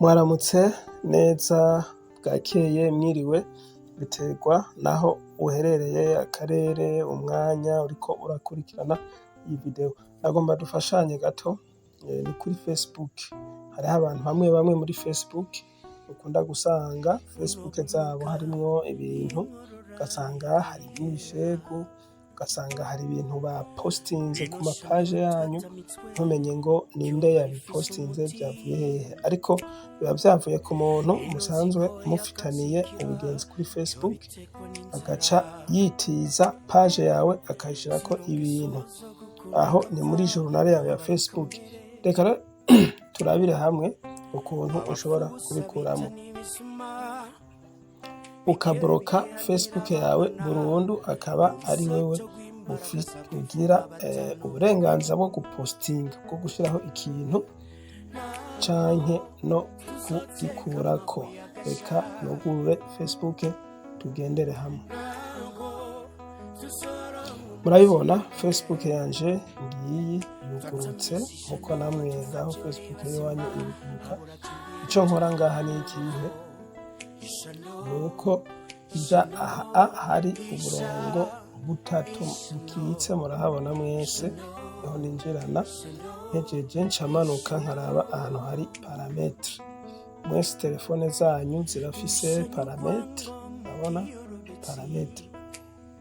Mwaramutse neza bwakeye mwiriwe biterwa naho uherereye akarere umwanya uriko urakurikirana iyi video nagomba dufashanye gato ni kuri Facebook hariho abantu bamwe muri Facebook ukunda gusanga Facebook zabo harimwo ibintu ugasanga hari ibishegu ugasanga hari ibintu bapostinze ku mapaje yanyu ntumenye ngo ninde yabipostinze vyavuye hehe ariko biba vyavuye ku muntu musanzwe mufitaniye ubugenzi kuri Facebook agaca yitiza page yawe akayishirako ibintu aho ni muri journal yawe ya Facebook reka turabire hamwe ukuntu ushobora kubikuramo ukabloka Facebook yawe burundu akaba ari wewe ugira uburenganzira bwo gupostinga bwo gushiraho ikintu canke no kugikurako reka nugurure Facebook tugendere hamwe murabibona Facebook yanje ngiyi yugurutse nkuko namwe ngaho Facebook yiwanyu yuguruka ico nkora ngaha ni ikihe nuko ija aha hari uburongo butatu bukitse murahabona mwese aho ninjirana ntegereje ncamanuka nkaraba ahantu hari parametre mwese telefone zanyu zirafise parametre urabona parametre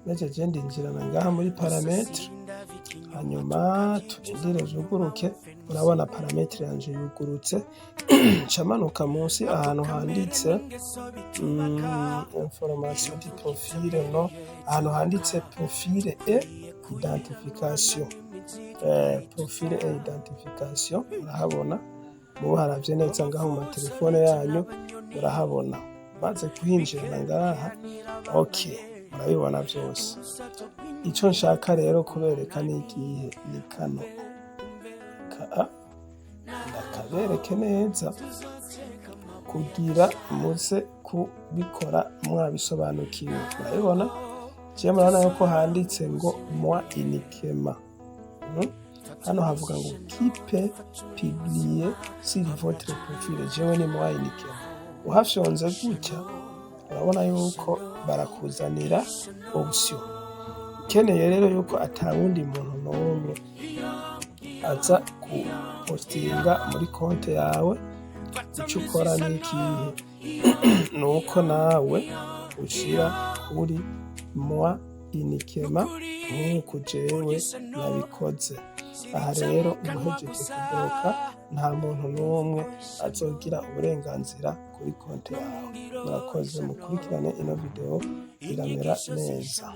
ntegereje ndinjirana ngaha muri parametre hanyuma turindire zuguruke urabona parametre yanje yugurutse ncamanuka munsi ahantu handitse information du profil no ahantu handitse profil et identification profil et identification urahabona mubo haravye neza ngaho mu telefone yanyu urahabona maze kuhinjira ngaha okay murabibona byose ico nshaka rero kubereka ni igihe ni kano ndakabereke neza kugira muze kubikora mwabisobanukiwe murabibona je murabona yuko handitse ngo moi uniquement hano havuga ngo kipe publier sur votre profil jewe ni moi uniquement uhafyonze gutya urabona yuko barakuzanira option ukeneye rero yuko atawundi muntu n'umwe aza kupostinga muri konte yawe ico ukora n'ikihe nuko nawe ushira kuri moi uniquement nk'uko jewe nabikoze aha rero ubuhejeje kubloka nta muntu n'umwe azogira uburenganzira kuri konte yawe murakoze mukurikirane ino video iramera neza.